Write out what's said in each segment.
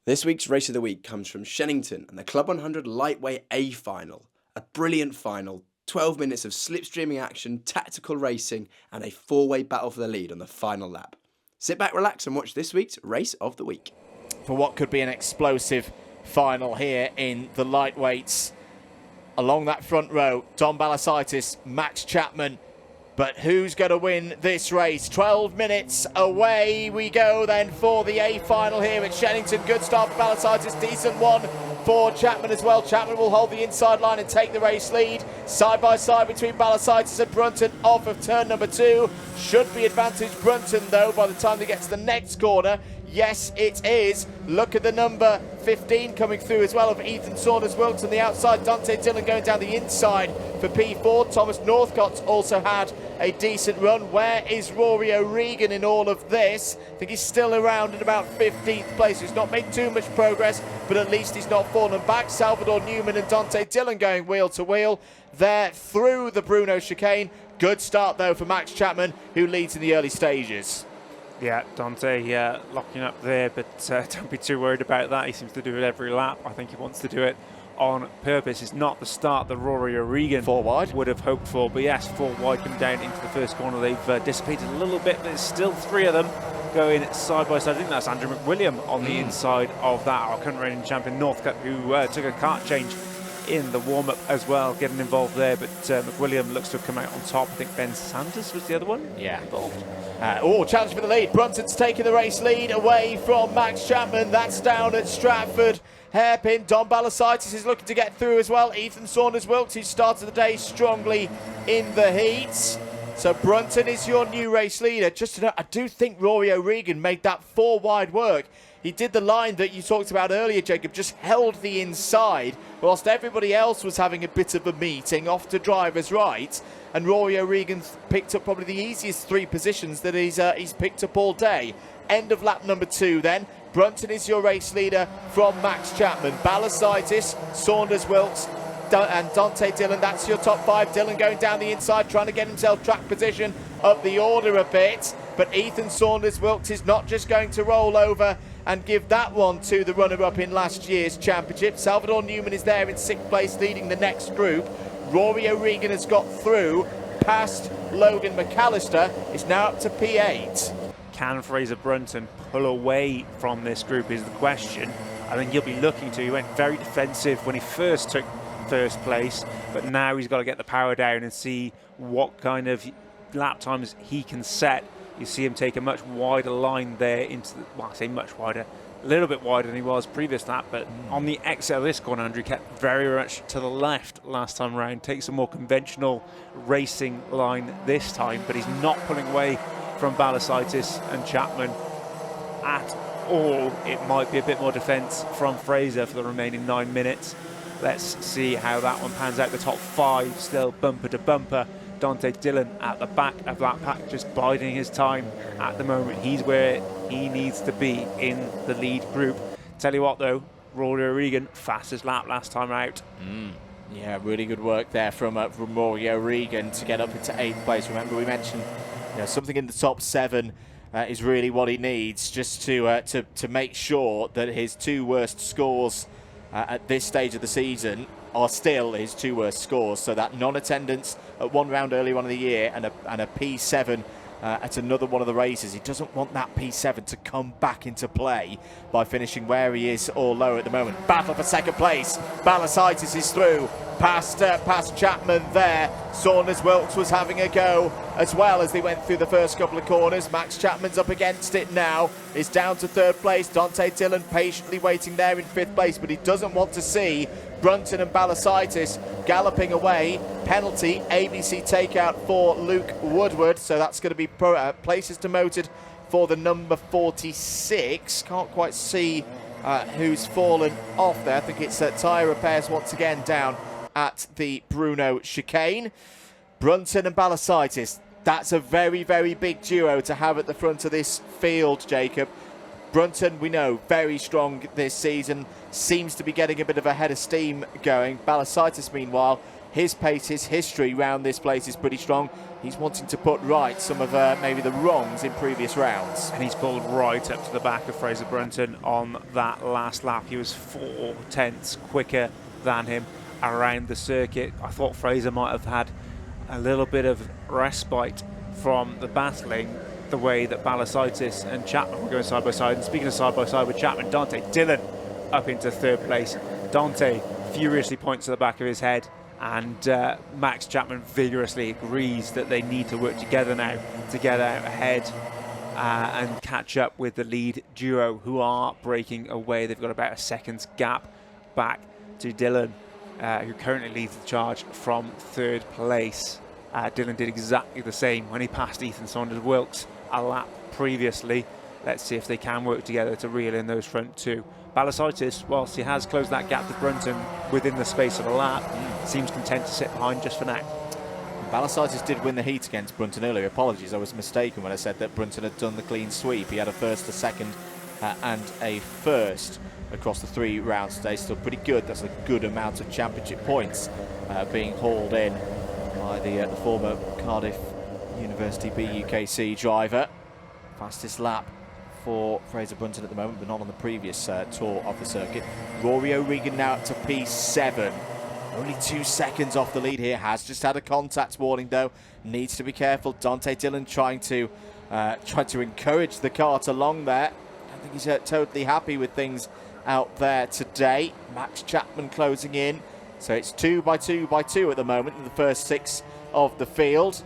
This week's Race of the Week comes from Shenington and the Club 100 Lightweight A final. A brilliant final, 12 minutes of slipstreaming action, tactical racing and a four-way battle for the lead on the final lap. Sit back, relax and watch this week's Race of the Week. For what could be an explosive final here in the lightweights. Along that front row, Dom Balasitis, Max Chapman. But who's going to win this race? 12 minutes away we go then for the A final here at Shenington. Good start for Balasitis, decent one for Chapman as well. Chapman will hold the inside line and take the race lead. Side by side between Balasitis and Bruntton off of turn number 2. Should be advantage Bruntton though by the time they get to the next corner. Yes, it is. Look at the number 15 coming through as well of Ethan Saunders-Wilkes on the outside. Dante Dillon going down the inside for P4. Thomas Northcott's also had a decent run. Where is Rory O'Regan in all of this? I think he's still around at about 15th place. He's not made too much progress, but at least he's not fallen back. Salvador Newman and Dante Dillon going wheel to wheel. They're through the Bruno chicane. Good start though for Max Chapman, who leads in the early stages. Yeah, Dante locking up there, but don't be too worried about that. He seems to do it every lap. I think he wants to do it on purpose. It's not the start that Rory O'Regan would have hoped for. But yes, 4 wide come down into the first corner. They've dissipated a little bit, but there's still 3 of them going side by side. I think that's Andrew McWilliam on the inside of that, our current reigning champion Northcutt, who took a kart change in the warm-up as well, getting involved there, but McWilliam looks to have come out on top. I think Ben Sanders was the other one involved. Challenge for the lead. Brunton's taking the race lead away from Max Chapman. That's down at Stratford. Hairpin. Dom Balasitis is looking to get through as well. Ethan Saunders-Wilkes, who started the day strongly in the heats. So Bruntton is your new race leader. Just to note, I do think Rory O'Regan made that 4 wide work. He did the line that you talked about earlier, Jacob, just held the inside, whilst everybody else was having a bit of a meeting off to driver's right. And Rory O'Regan picked up probably the easiest 3 positions that he's picked up all day. End of lap number 2 then. Bruntton is your race leader from Max Chapman. Balasitis, Saunders-Wilkes, and Dante Dillon, that's your top 5. Dillon going down the inside, trying to get himself track position up the order a bit. But Ethan Saunders-Wilkes is not just going to roll over and give that one to the runner-up in last year's championship. Salvador Newman is there in 6th place, leading the next group. Rory O'Regan has got through past Logan McAllister, is now up to P8. Can Fraser Bruntton pull away from this group is the question. I think he'll be looking to. He went very defensive when he first took first place, but now he's got to get the power down and see what kind of lap times he can set. You see him take a much wider line there into the, well, I say much wider, a little bit wider than he was previous lap, but on the exit of this corner, Andrew kept very much to the left last time round. Takes a more conventional racing line this time, but he's not pulling away from Balasitis and Chapman at all. It might be a bit more defence from Fraser for the remaining 9 minutes. Let's see how that one pans out. The top 5 still bumper to bumper. Dante Dillon at the back of that pack, just biding his time at the moment. He's where he needs to be in the lead group. Tell you what though, Rory O'Regan, fastest lap last time out. Yeah, really good work there from Rory O'Regan to get up into 8th place. Remember, we mentioned something in the top 7 is really what he needs, just to make sure that his 2 worst scores at this stage of the season are still his 2 worst scores. So that non-attendance at 1 round earlier on in the year and a P7 at another one of the races. He doesn't want that P7 to come back into play by finishing where he is or lower at the moment. Battle for 2nd place. Balasitis is through past Chapman there. Saunders-Wilkes was having a go as well as they went through the first couple of corners. Max Chapman's up against it now. Is down to 3rd place. Dante Dillon patiently waiting there in 5th place, but he doesn't want to see Bruntton and Balasitis galloping away. Penalty, ABC takeout for Luke Woodward. So that's going to be places demoted for the number 46. Can't quite see who's fallen off there. I think it's tyre repairs once again down at the Bruno chicane. Bruntton and Balasitis. That's a very, very big duo to have at the front of this field, Jacob. Bruntton, we know, very strong this season. Seems to be getting a bit of a head of steam going. Balasitis, meanwhile, his pace, his history round this place is pretty strong. He's wanting to put right some of maybe the wrongs in previous rounds. And he's pulled right up to the back of Fraser Bruntton on that last lap. He was 4/10 quicker than him around the circuit. I thought Fraser might have had a little bit of respite from the battling, the way that Balasitis and Chapman were going side by side. And speaking of side by side with Chapman, Dante Dillon up into third place. Dante furiously points to the back of his head, and Max Chapman vigorously agrees that they need to work together now to get out ahead and catch up with the lead duo, who are breaking away. They've got about a second's gap back to Dillon, who currently leads the charge from third place. Dillon did exactly the same when he passed Ethan Saunders-Wilkes a lap previously. Let's see if they can work together to reel in those front two. Balasitis, whilst he has closed that gap to Bruntton within the space of a lap, seems content to sit behind just for now. Balasitis did win the heat against Bruntton earlier. Apologies, I was mistaken when I said that Bruntton had done the clean sweep. He had a first, a second, and a first across the 3 rounds today. Still pretty good. That's a good amount of championship points being hauled in by the former Cardiff University BUKC driver. Fastest lap for Fraser Bruntton at the moment, but not on the previous tour of the circuit. Rory O'Regan now up to P7. Only 2 seconds off the lead here. Has just had a contact warning though. Needs to be careful. Dante Dillon trying to encourage the kart along there. I don't think he's totally happy with things out there today. Max Chapman closing in. So it's 2 by 2 by 2 at the moment in the first 6 of the field.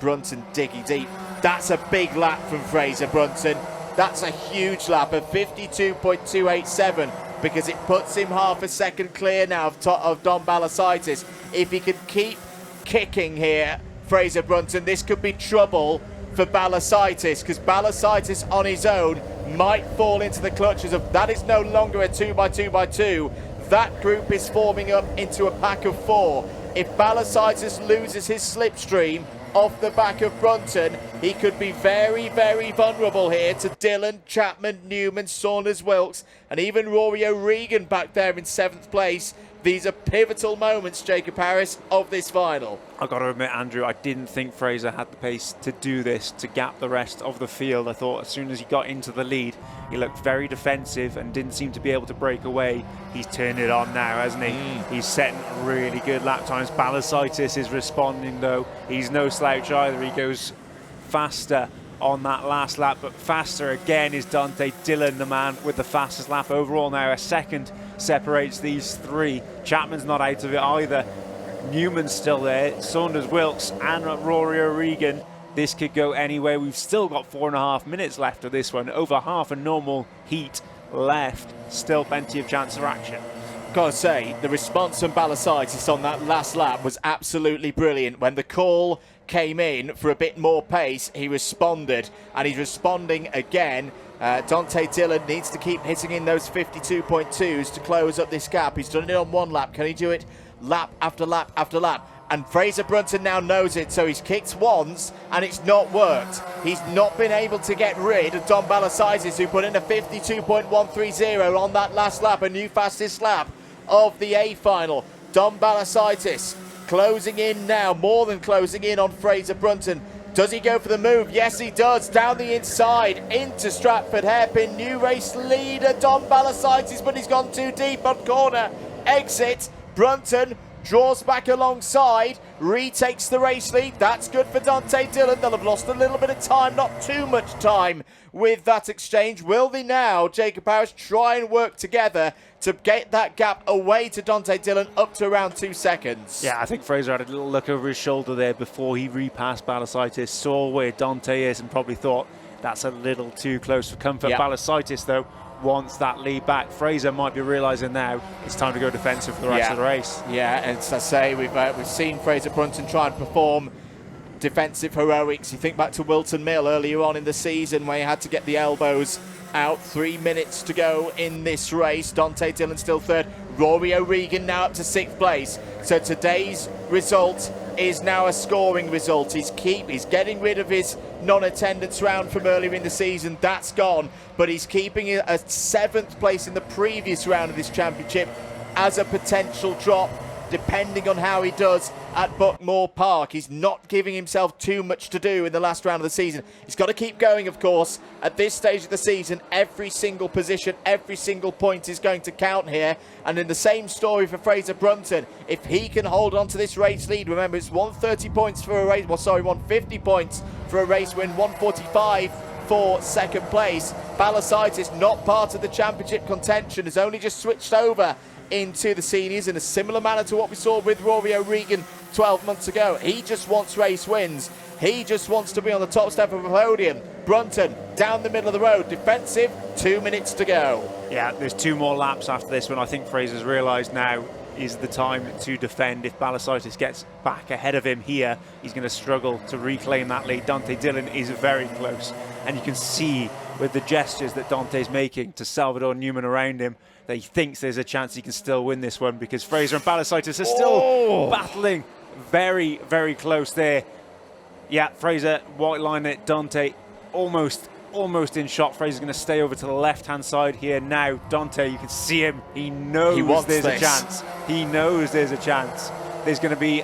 Bruntton digging deep. That's a big lap from Fraser Bruntton. That's a huge lap of 52.287 because it puts him half a second clear now of Don Balasitis. If he can keep kicking here, Fraser Bruntton, this could be trouble for Balasitis, because Balasitis on his own might fall into the clutches of... That is no longer a 2 by 2 by 2. That group is forming up into a pack of 4. If Balasitis loses his slipstream off the back of Bruntton, he could be very, very vulnerable here to Dillon, Chapman, Newman, Saunders-Wilkes, and even Rory O'Regan back there in 7th place. These are pivotal moments, Jacob Harris, of this final. I've got to admit, Andrew, I didn't think Fraser had the pace to do this, to gap the rest of the field. I thought as soon as he got into the lead, he looked very defensive and didn't seem to be able to break away. He's turned it on now, hasn't he? He's setting really good lap times. Balasitis is responding, though. He's no slouch either. He goes faster on that last lap, but faster again is Dante Dillon, the man with the fastest lap overall now. A second separates these 3. Chapman's not out of it either. Newman's still there. Saunders-Wilkes and Rory O'Regan. This could go anywhere. We've still got 4.5 minutes left of this one. Over half a normal heat left. Still plenty of chance for action. Gotta say, the response from Balasitis on that last lap was absolutely brilliant. When the call came in for a bit more pace, he responded, and he's responding again. Dante Dillon needs to keep hitting in those 52.2s to close up this gap. He's done it on 1 lap. Can he do it lap after lap after lap? And Fraser Bruntton now knows it, so he's kicked once and it's not worked. He's not been able to get rid of Don Balasitis, who put in a 52.130 on that last lap, a new fastest lap of the A final. Don Balasitis closing in now, more than closing in on Fraser Bruntton. Does he go for the move? Yes, he does. Down the inside into Stratford hairpin. New race leader Don Balasitis, but he's gone too deep on corner. Exit. Bruntton draws back alongside, retakes the race lead. That's good for Dante Dillon. They'll have lost a little bit of time, not too much time with that exchange. Will they now, Jacob Harris, try and work together to get that gap away to Dante Dillon up to around 2 seconds? Yeah, I think Fraser had a little look over his shoulder there before he repassed Balasitis, saw where Dante is and probably thought that's a little too close for comfort. Yep. Balasitis, though, wants that lead back. Fraser might be realising now it's time to go defensive for the rest of the race. Yeah, and as I say, we've seen Fraser Bruntton try and perform defensive heroics. You think back to Wilton Mill earlier on in the season where he had to get the elbows out. 3 minutes to go in this race. Dante Dillon still 3rd. Rory O'Regan now up to 6th place. So today's result is now a scoring result. He's getting rid of his non-attendance round from earlier in the season. That's gone, but he's keeping a 7th place in the previous round of this championship as a potential drop depending on how he does at Buckmore Park. He's not giving himself too much to do in the last round of the season. He's got to keep going, of course. At this stage of the season, every single position, every single point is going to count here. And in the same story for Fraser Bruntton, if he can hold on to this race lead, remember it's 130 points for a race, 150 points for a race win, 145 for second place. Balasitis, not part of the championship contention, has only just switched over into the seniors in a similar manner to what we saw with Rory O'Regan 12 months ago. He just wants race wins. He just wants to be on the top step of a podium. Bruntton down the middle of the road, defensive, 2 minutes to go. Yeah, there's 2 more laps after this one. I think Fraser's realised now is the time to defend. If Balasitis gets back ahead of him here, he's going to struggle to reclaim that lead. Dante Dillon is very close, and you can see with the gestures that Dante's making to Salvador Newman around him that he thinks there's a chance he can still win this one, because Fraser and Balasitis are still battling very, very close there. Yeah, Fraser white line it, Dante almost in shot. Fraser's going to stay over to the left-hand side here now. Dante, you can see him. He knows there's a chance. He knows there's a chance. There's going to be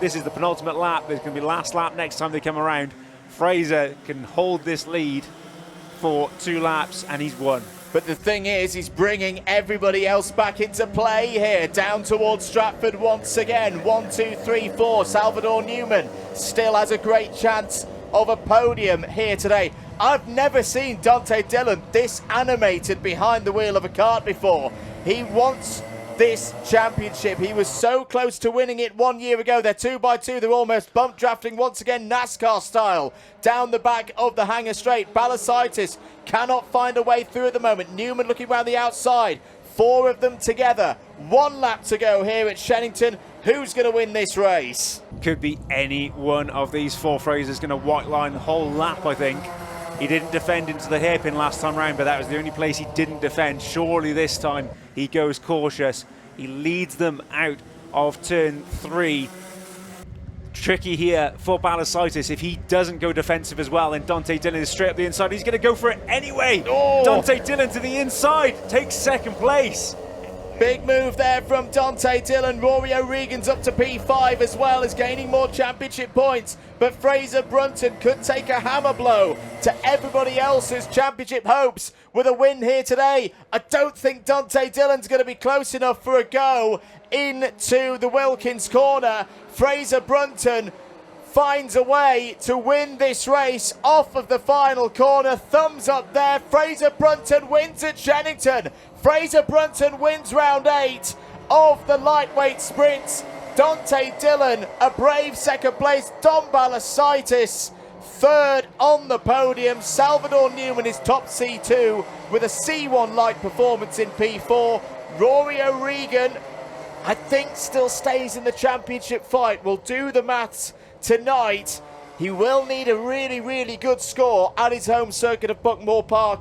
this is the penultimate lap. There's going to be last lap next time they come around. Fraser can hold this lead for 2 laps, and he's won. But the thing is, he's bringing everybody else back into play here. Down towards Stratford once again. 1, 2, 3, 4. Salvador Newman still has a great chance of a podium here today. I've never seen Dante Dillon this animated behind the wheel of a kart before. He wants this championship. He was so close to winning it 1 year ago. They're 2x2. They're almost bump drafting once again, NASCAR style, down the back of the hanger straight. Balasitis cannot find a way through at the moment. Newman looking around the outside. 4 of them together. 1 lap to go here at Shenington. Who's going to win this race? Could be any one of these 4. Fraser's going to white line the whole lap, I think. He didn't defend into the hairpin last time round, but that was the only place he didn't defend. Surely this time he goes cautious. He leads them out of turn 3. Tricky here for Balasitis. If he doesn't go defensive as well, then Dante Dillon is straight up the inside. He's going to go for it anyway. Dante Dillon to the inside, takes second place. Big move there from Dante Dillon. Rory O'Regan's up to P5 as well, as gaining more championship points. But Fraser Bruntton could take a hammer blow to everybody else's championship hopes with a win here today. I don't think Dante Dillon's going to be close enough for a go into the Wilkins corner. Fraser Bruntton finds a way to win this race off of the final corner. Thumbs up there. Fraser Bruntton wins at Shenington. Fraser Bruntton wins round 8 of the lightweight sprints. Dante Dillon, a brave second place. Dom Balasitis, 3rd on the podium. Salvador Newman is top C2 with a C1 light performance in P4. Rory O'Regan, I think, still stays in the championship fight. We'll do the maths tonight. He will need a really, really good score at his home circuit of Buckmore Park